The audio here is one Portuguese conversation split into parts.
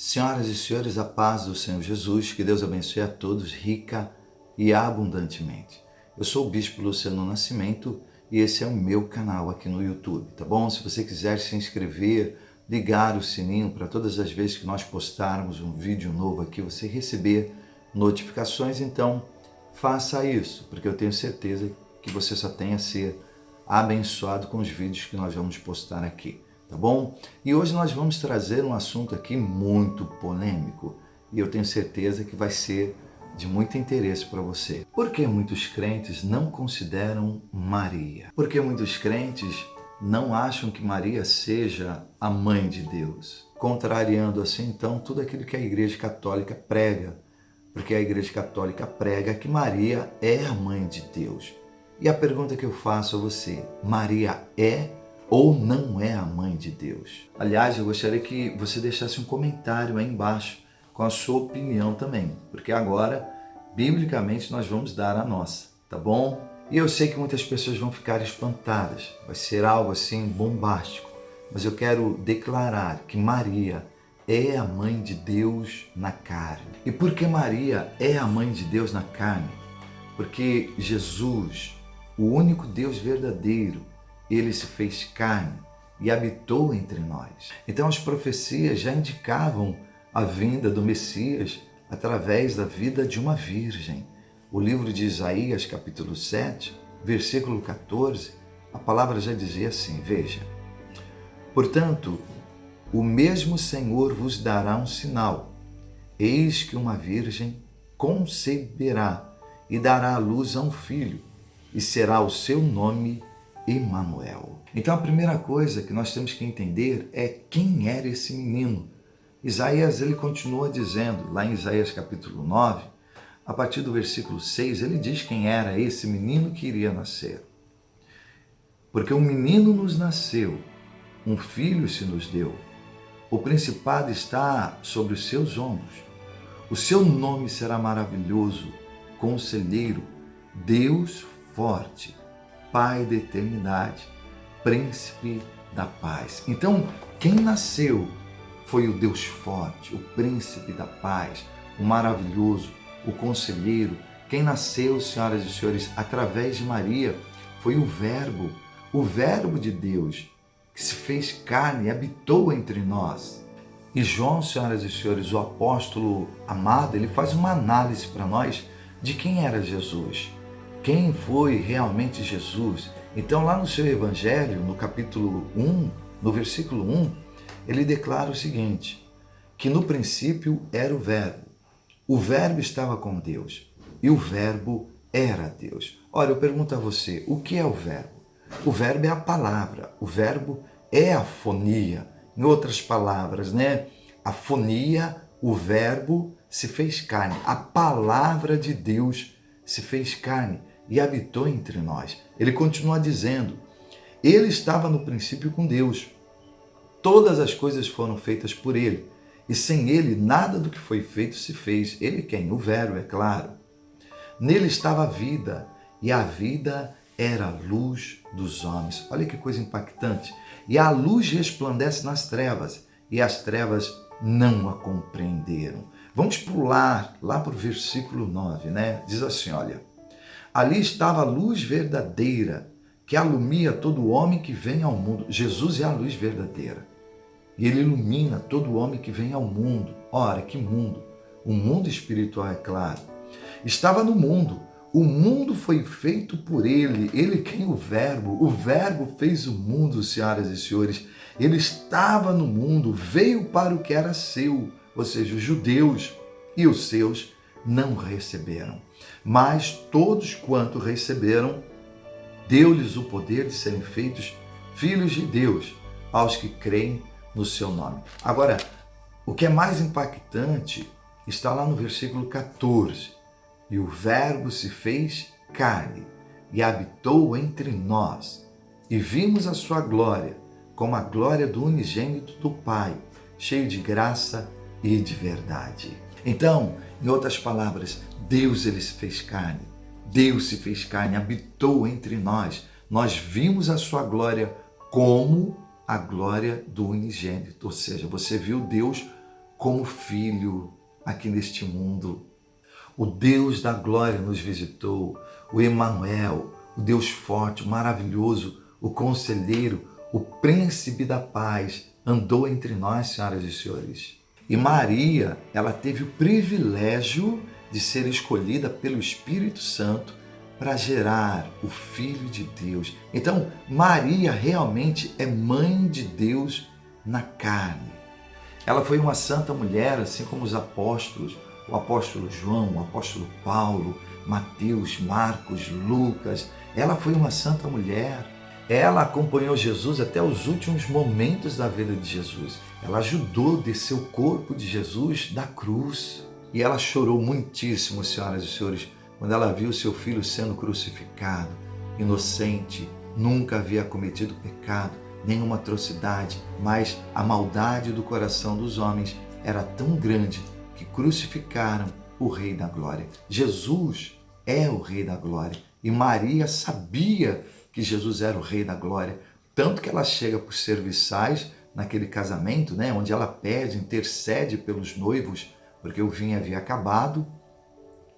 Senhoras e senhores, a paz do Senhor Jesus, que Deus abençoe a todos rica e abundantemente. Eu sou o Bispo Luciano Nascimento e esse é o meu canal aqui no YouTube, tá bom? Se você quiser se inscrever, ligar o sininho para todas as vezes que nós postarmos um vídeo novo aqui, você receber notificações, então faça isso, porque eu tenho certeza que você só tem a ser abençoado com os vídeos que nós vamos postar aqui. Tá bom? E hoje nós vamos trazer um assunto aqui muito polêmico e eu tenho certeza que vai ser de muito interesse para você. Por que muitos crentes não consideram Maria? Por que muitos crentes não acham que Maria seja a mãe de Deus? Contrariando assim então tudo aquilo que a Igreja Católica prega, porque a Igreja Católica prega que Maria é a mãe de Deus. E a pergunta que eu faço a você, Maria é ou não é a mãe de Deus? Aliás, eu gostaria que você deixasse um comentário aí embaixo com a sua opinião também, porque agora, biblicamente, nós vamos dar a nossa, tá bom? E eu sei que muitas pessoas vão ficar espantadas, vai ser algo assim bombástico, mas eu quero declarar que Maria é a mãe de Deus na carne. E por que Maria é a mãe de Deus na carne? Porque Jesus, o único Deus verdadeiro, ele se fez carne e habitou entre nós. Então as profecias já indicavam a vinda do Messias através da vida de uma virgem. O livro de Isaías, capítulo 7, versículo 14, a palavra já dizia assim, veja: portanto, o mesmo Senhor vos dará um sinal. Eis que uma virgem conceberá e dará à luz a um filho, e será o seu nome Emanuel. Então a primeira coisa que nós temos que entender é quem era esse menino. Isaías, ele continua dizendo, lá em Isaías capítulo 9, a partir do versículo 6, ele diz quem era esse menino que iria nascer. Porque um menino nos nasceu, um filho se nos deu, o principado está sobre os seus ombros. O seu nome será maravilhoso, Conselheiro, Deus forte, Pai da eternidade, Príncipe da paz. Então, quem nasceu foi o Deus forte, o Príncipe da paz, o maravilhoso, o Conselheiro. Quem nasceu, senhoras e senhores, através de Maria, foi o Verbo de Deus, que se fez carne e habitou entre nós. E João, senhoras e senhores, o apóstolo amado, ele faz uma análise para nós de quem era Jesus. Quem foi realmente Jesus? Então, lá no seu Evangelho, no capítulo 1, no versículo 1, ele declara o seguinte, que no princípio era o Verbo estava com Deus, e o Verbo era Deus. Olha, eu pergunto a você, o que é o Verbo? O Verbo é a palavra, o Verbo é a fonia. Em outras palavras, a fonia, o Verbo se fez carne, a palavra de Deus se fez carne e habitou entre nós. Ele continua dizendo, ele estava no princípio com Deus. Todas as coisas foram feitas por ele, e sem ele nada do que foi feito se fez. Ele quem? O Verbo, é claro. Nele estava a vida, e a vida era a luz dos homens. Olha que coisa impactante. E a luz resplandece nas trevas, e as trevas não a compreenderam. Vamos pular lá para o versículo 9, Diz assim, olha, ali estava a luz verdadeira, que alumia todo homem que vem ao mundo. Jesus é a luz verdadeira. E ele ilumina todo homem que vem ao mundo. Ora, que mundo? O mundo espiritual, é claro. Estava no mundo. O mundo foi feito por ele. Ele quem? O Verbo fez o mundo, senhoras e senhores. Ele estava no mundo, veio para o que era seu, ou seja, os judeus, e os seus não receberam. Mas todos quanto receberam, deu-lhes o poder de serem feitos filhos de Deus, aos que creem no seu nome. Agora, o que é mais impactante está lá no versículo 14. E o Verbo se fez carne e habitou entre nós, e vimos a sua glória, como a glória do unigênito do Pai, cheio de graça e de verdade. Então, em outras palavras, Deus ele se fez carne. Deus se fez carne, habitou entre nós. Nós vimos a sua glória como a glória do unigênito. Ou seja, você viu Deus como filho aqui neste mundo. O Deus da glória nos visitou, o Emanuel, o Deus forte, o maravilhoso, o conselheiro, o príncipe da paz, andou entre nós, senhoras e senhores. E Maria, ela teve o privilégio de ser escolhida pelo Espírito Santo para gerar o Filho de Deus. Então, Maria realmente é mãe de Deus na carne. Ela foi uma santa mulher, assim como os apóstolos, o apóstolo João, o apóstolo Paulo, Mateus, Marcos, Lucas. Ela foi uma santa mulher. Ela acompanhou Jesus até os últimos momentos da vida de Jesus. Ela ajudou a descer o corpo de Jesus da cruz. E ela chorou muitíssimo, senhoras e senhores, quando ela viu seu filho sendo crucificado, inocente, nunca havia cometido pecado, nenhuma atrocidade, mas a maldade do coração dos homens era tão grande que crucificaram o Rei da Glória. Jesus é o Rei da Glória e Maria sabia que Jesus era o Rei da Glória, tanto que ela chega para os serviçais naquele casamento, onde ela pede, intercede pelos noivos, porque o vinho havia acabado,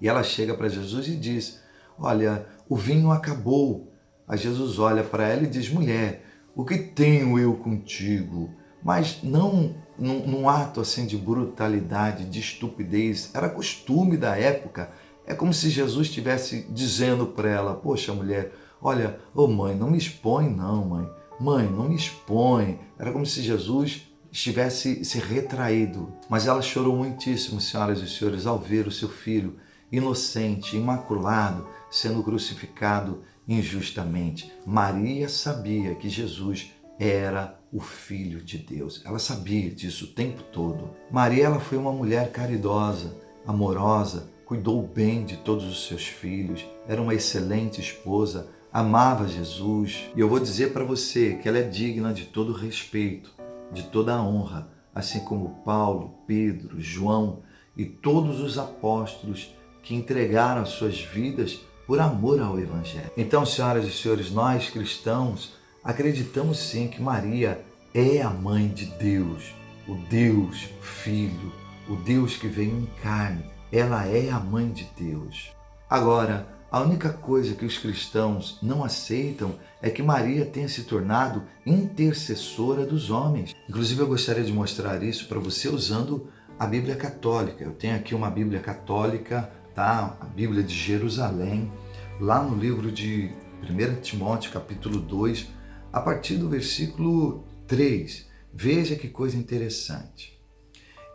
e ela chega para Jesus e diz: olha, o vinho acabou. Aí Jesus olha para ela e diz: mulher, o que tenho eu contigo? Mas não num ato assim de brutalidade, de estupidez, era costume da época. É como se Jesus estivesse dizendo para ela: poxa, mulher, olha, mãe, não me expõe não, mãe. Mãe, não me expõe. Era como se Jesus estivesse se retraído. Mas ela chorou muitíssimo, senhoras e senhores, ao ver o seu filho inocente, imaculado, sendo crucificado injustamente. Maria sabia que Jesus era o Filho de Deus. Ela sabia disso o tempo todo. Maria, ela foi uma mulher caridosa, amorosa, cuidou bem de todos os seus filhos, era uma excelente esposa, amava Jesus. E eu vou dizer para você que ela é digna de todo respeito, de toda a honra, assim como Paulo, Pedro, João e todos os apóstolos que entregaram as suas vidas por amor ao Evangelho. Então, senhoras e senhores, nós cristãos acreditamos sim que Maria é a mãe de Deus, o Deus Filho, o Deus que veio em carne. Ela é a mãe de Deus. Agora, a única coisa que os cristãos não aceitam é que Maria tenha se tornado intercessora dos homens. Inclusive, eu gostaria de mostrar isso para você usando a Bíblia Católica. Eu tenho aqui uma Bíblia Católica, tá? A Bíblia de Jerusalém, lá no livro de 1 Timóteo, capítulo 2, a partir do versículo 3. Veja que coisa interessante.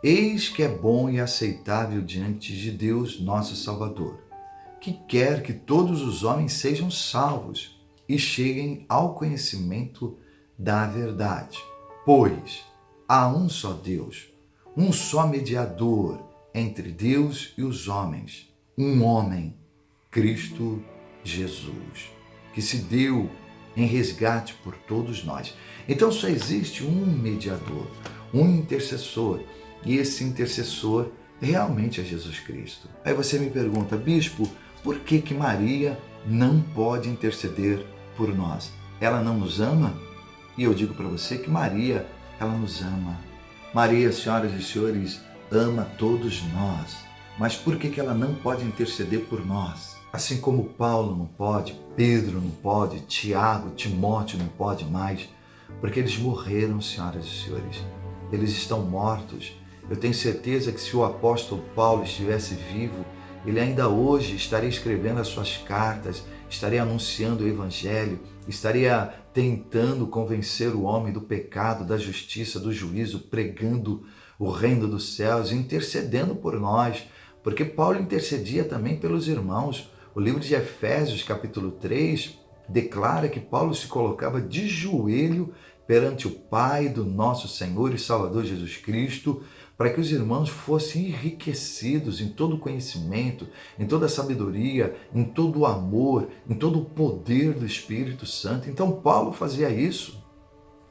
Eis que é bom e aceitável diante de Deus, nosso Salvador, que quer que todos os homens sejam salvos e cheguem ao conhecimento da verdade. Pois há um só Deus, um só mediador entre Deus e os homens, um homem, Cristo Jesus, que se deu em resgate por todos nós. Então só existe um mediador, um intercessor, e esse intercessor realmente é Jesus Cristo. Aí você me pergunta: bispo, por que Maria não pode interceder por nós? Ela não nos ama? E eu digo para você que Maria, ela nos ama. Maria, senhoras e senhores, ama todos nós. Mas por que ela não pode interceder por nós? Assim como Paulo não pode, Pedro não pode, Tiago, Timóteo não pode mais, porque eles morreram, senhoras e senhores. Eles estão mortos. Eu tenho certeza que se o apóstolo Paulo estivesse vivo, ele ainda hoje estaria escrevendo as suas cartas, estaria anunciando o Evangelho, estaria tentando convencer o homem do pecado, da justiça, do juízo, pregando o reino dos céus, intercedendo por nós, porque Paulo intercedia também pelos irmãos. O livro de Efésios, capítulo 3, declara que Paulo se colocava de joelho perante o Pai do nosso Senhor e Salvador Jesus Cristo, para que os irmãos fossem enriquecidos em todo o conhecimento, em toda a sabedoria, em todo o amor, em todo o poder do Espírito Santo. Então Paulo fazia isso,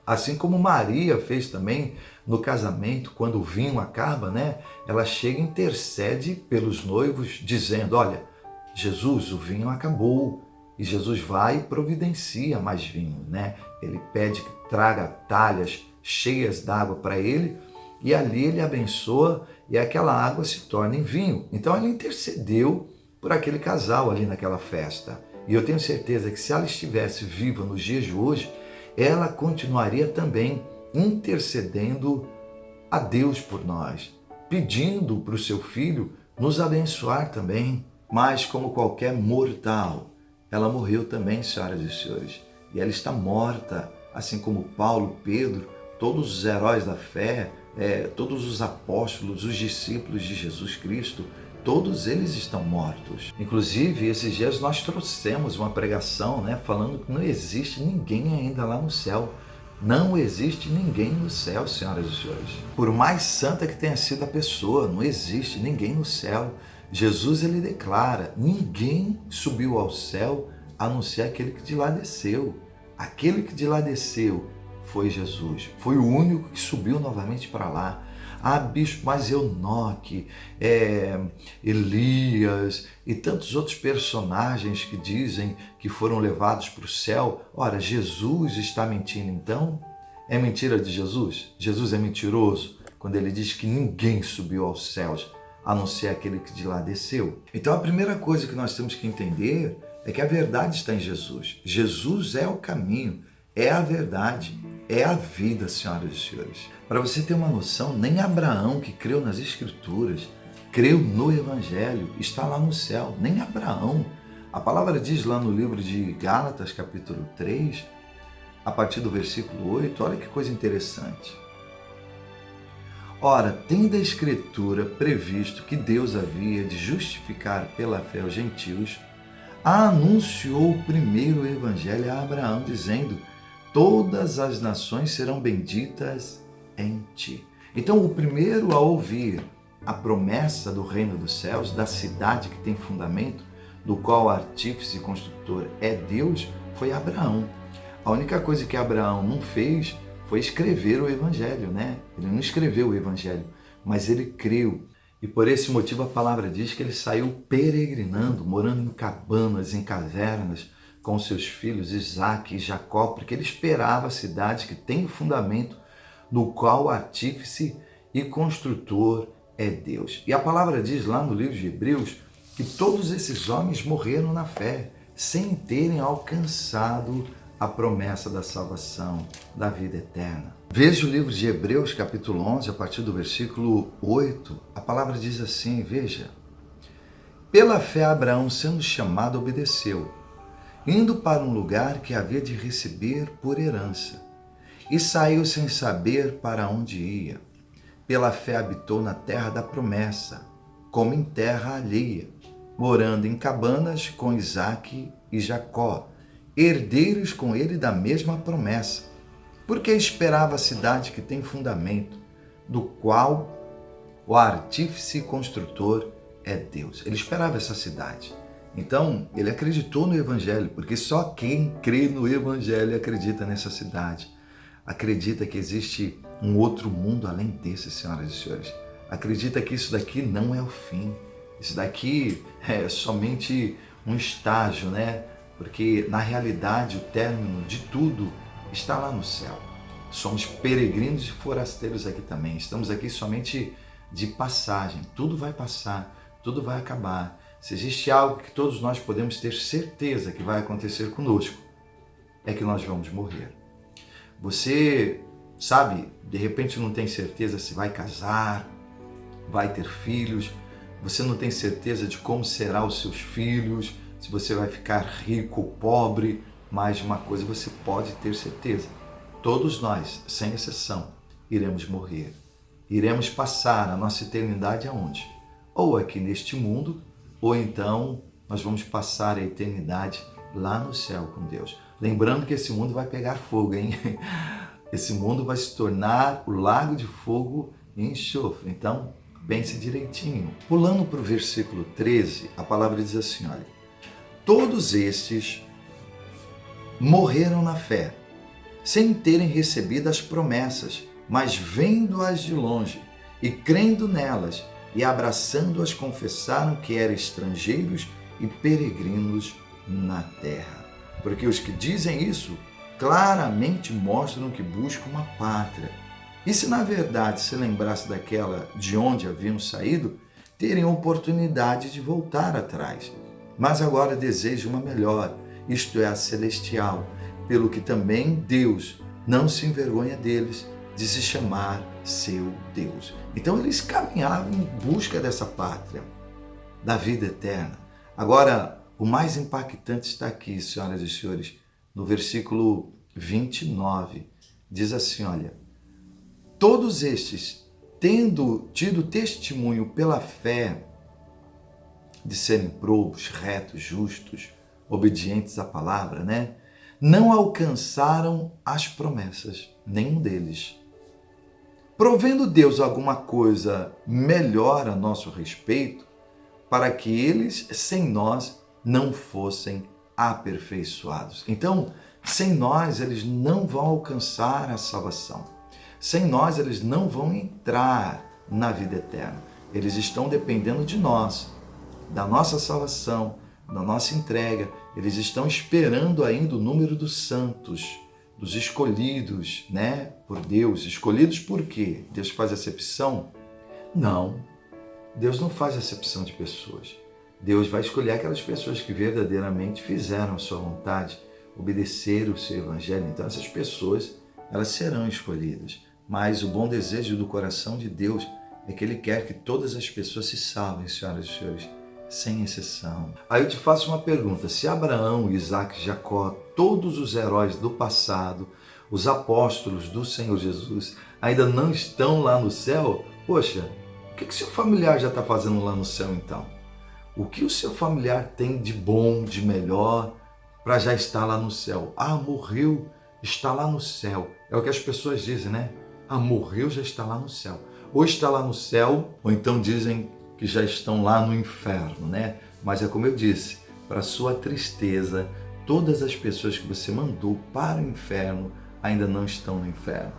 assim como Maria fez também no casamento, quando o vinho acaba, ela chega e intercede pelos noivos, dizendo: olha, Jesus, o vinho acabou. E Jesus vai e providencia mais vinho, Ele pede que traga talhas cheias d'água para ele, e ali ele abençoa e aquela água se torna em vinho. Então ele intercedeu por aquele casal ali naquela festa. E eu tenho certeza que se ela estivesse viva nos dias de hoje, ela continuaria também intercedendo a Deus por nós, pedindo para o seu filho nos abençoar também. Mas como qualquer mortal, ela morreu também, senhoras e senhores. E ela está morta, assim como Paulo, Pedro, todos os heróis da fé, todos os apóstolos, os discípulos de Jesus Cristo, todos eles estão mortos. Inclusive, esses dias nós trouxemos uma pregação, falando que não existe ninguém ainda lá no céu. Não existe ninguém no céu, senhoras e senhores. Por mais santa que tenha sido a pessoa, não existe ninguém no céu. Jesus, ele declara, ninguém subiu ao céu a não ser aquele que de lá desceu. Aquele que de lá desceu foi Jesus. Foi o único que subiu novamente para lá. Ah, bispo, mas Enoque, Elias e tantos outros personagens que dizem que foram levados para o céu. Ora, Jesus está mentindo então? É mentira de Jesus? Jesus é mentiroso quando ele diz que ninguém subiu aos céus, a não ser aquele que de lá desceu. Então a primeira coisa que nós temos que entender é que a verdade está em Jesus. Jesus é o caminho, é a verdade, é a vida, senhoras e senhores. Para você ter uma noção, nem Abraão, que creu nas Escrituras, creu no Evangelho, está lá no céu. Nem Abraão. A palavra diz lá no livro de Gálatas, capítulo 3, a partir do versículo 8, olha que coisa interessante. Ora, tendo a Escritura previsto que Deus havia de justificar pela fé os gentios, anunciou primeiro o Evangelho a Abraão, dizendo: todas as nações serão benditas em ti. Então, o primeiro a ouvir a promessa do reino dos céus, da cidade que tem fundamento, do qual o artífice e construtor é Deus, foi Abraão. A única coisa que Abraão não fez foi escrever o Evangelho, Ele não escreveu o Evangelho, mas ele creu. E por esse motivo a palavra diz que ele saiu peregrinando, morando em cabanas, em cavernas, com seus filhos Isaque e Jacó, porque ele esperava a cidade que tem o fundamento, no qual o artífice e construtor é Deus. E a palavra diz lá no livro de Hebreus que todos esses homens morreram na fé, sem terem alcançado a promessa da salvação, da vida eterna. Veja o livro de Hebreus, capítulo 11, a partir do versículo 8. A palavra diz assim, veja: pela fé Abraão, sendo chamado, obedeceu, indo para um lugar que havia de receber por herança, e saiu sem saber para onde ia. Pela fé habitou na terra da promessa, como em terra alheia, morando em cabanas com Isaque e Jacó, herdeiros com ele da mesma promessa, porque esperava a cidade que tem fundamento, do qual o artífice e construtor é Deus. Ele esperava essa cidade. Então, ele acreditou no Evangelho, porque só quem crê no Evangelho acredita nessa cidade. Acredita que existe um outro mundo além desse, senhoras e senhores. Acredita que isso daqui não é o fim. Isso daqui é somente um estágio, Porque, na realidade, o término de tudo está lá no céu. Somos peregrinos e forasteiros aqui também. Estamos aqui somente de passagem. Tudo vai passar, tudo vai acabar. Se existe algo que todos nós podemos ter certeza que vai acontecer conosco, é que nós vamos morrer. Você, sabe, de repente não tem certeza se vai casar, vai ter filhos, você não tem certeza de como serão os seus filhos, se você vai ficar rico ou pobre, mas uma coisa você pode ter certeza: todos nós, sem exceção, iremos morrer. Iremos passar a nossa eternidade aonde? Ou aqui neste mundo, ou então nós vamos passar a eternidade lá no céu com Deus. Lembrando que esse mundo vai pegar fogo, hein? Esse mundo vai se tornar o lago de fogo e enxofre. Então, pense direitinho. Pulando para o versículo 13, a palavra diz assim, olha: todos estes morreram na fé, sem terem recebido as promessas, mas vendo-as de longe e crendo nelas e abraçando-as, confessaram que eram estrangeiros e peregrinos na terra. Porque os que dizem isso claramente mostram que buscam uma pátria E se na verdade se lembrasse daquela de onde haviam saído, teriam oportunidade de voltar atrás. Mas agora desejam uma melhor, isto é, a celestial, pelo que também Deus não se envergonha deles de se chamar seu Deus. Então eles caminhavam em busca dessa pátria, da vida eterna. Agora, o mais impactante está aqui, senhoras e senhores, no versículo 29. Diz assim, olha, todos estes, tendo tido testemunho pela fé de serem probos, retos, justos, obedientes à palavra, não alcançaram as promessas, nenhum deles. Provendo Deus alguma coisa melhor a nosso respeito, para que eles, sem nós, não fossem aperfeiçoados. Então, sem nós, eles não vão alcançar a salvação. Sem nós, eles não vão entrar na vida eterna. Eles estão dependendo de nós, da nossa salvação, da nossa entrega. Eles estão esperando ainda o número dos santos, dos escolhidos, por Deus. Escolhidos por quê? Deus faz acepção? Não. Deus não faz acepção de pessoas. Deus vai escolher aquelas pessoas que verdadeiramente fizeram a sua vontade, obedeceram o seu evangelho. Então essas pessoas, elas serão escolhidas. Mas o bom desejo do coração de Deus é que Ele quer que todas as pessoas se salvem, senhoras e senhores, sem exceção. Aí eu te faço uma pergunta: se Abraão, Isaac, Jacó, todos os heróis do passado, os apóstolos do Senhor Jesus, ainda não estão lá no céu, poxa, o que seu familiar já está fazendo lá no céu então? O que o seu familiar tem de bom, de melhor, para já estar lá no céu? Ah, morreu, está lá no céu. É o que as pessoas dizem, Ah, morreu, já está lá no céu. Ou está lá no céu, ou então dizem que já estão lá no inferno, Mas é como eu disse, para sua tristeza, todas as pessoas que você mandou para o inferno ainda não estão no inferno.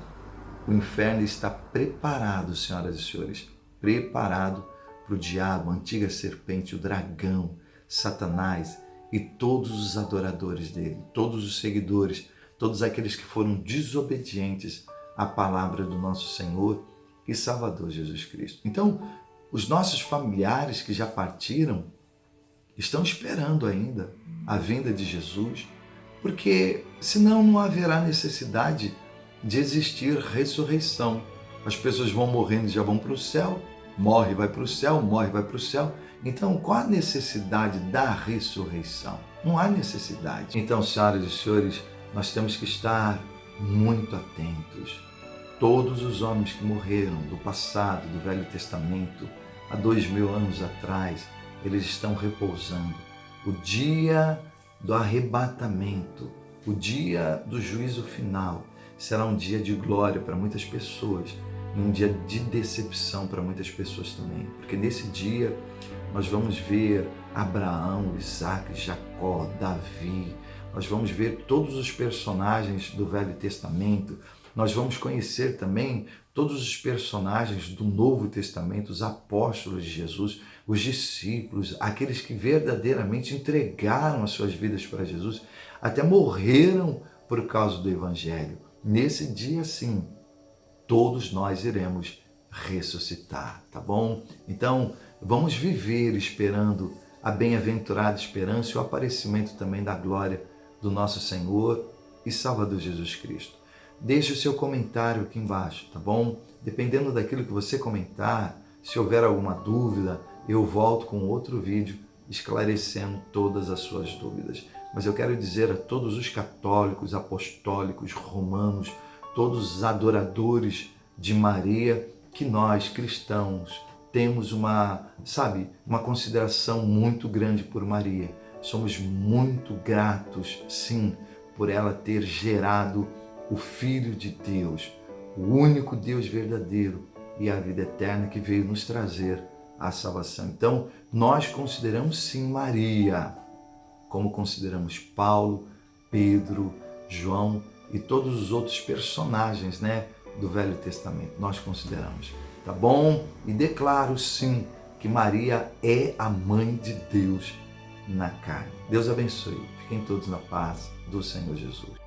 O inferno está preparado, senhoras e senhores, preparado para o diabo, a antiga serpente, o dragão, Satanás e todos os adoradores dele, todos os seguidores, todos aqueles que foram desobedientes à palavra do nosso Senhor e Salvador Jesus Cristo. Então, os nossos familiares que já partiram estão esperando ainda a vinda de Jesus, porque senão não haverá necessidade de existir ressurreição. As pessoas vão morrendo e já vão para o céu, morre e vai para o céu, morre e vai para o céu. Então, qual a necessidade da ressurreição? Não há necessidade. Então, senhoras e senhores, nós temos que estar muito atentos. Todos os homens que morreram do passado, do Velho Testamento, há 2000 anos atrás, eles estão repousando. O dia do arrebatamento, o dia do juízo final, será um dia de glória para muitas pessoas e um dia de decepção para muitas pessoas também. Porque nesse dia nós vamos ver Abraão, Isaac, Jacó, Davi, nós vamos ver todos os personagens do Velho Testamento, nós vamos conhecer também todos os personagens do Novo Testamento, os apóstolos de Jesus, os discípulos, aqueles que verdadeiramente entregaram as suas vidas para Jesus, até morreram por causa do Evangelho. Nesse dia, sim, todos nós iremos ressuscitar, tá bom? Então, vamos viver esperando a bem-aventurada esperança e o aparecimento também da glória do nosso Senhor e Salvador Jesus Cristo. Deixe o seu comentário aqui embaixo, tá bom? Dependendo daquilo que você comentar, se houver alguma dúvida, eu volto com outro vídeo esclarecendo todas as suas dúvidas. Mas eu quero dizer a todos os católicos, apostólicos, romanos, todos os adoradores de Maria, que nós, cristãos, temos uma consideração muito grande por Maria. Somos muito gratos, sim, por ela ter gerado o Filho de Deus, o único Deus verdadeiro e a vida eterna que veio nos trazer a salvação. Então, nós consideramos sim Maria, como consideramos Paulo, Pedro, João e todos os outros personagens, do Velho Testamento. Nós consideramos, tá bom? E declaro sim que Maria é a mãe de Deus na carne. Deus abençoe. Fiquem todos na paz do Senhor Jesus.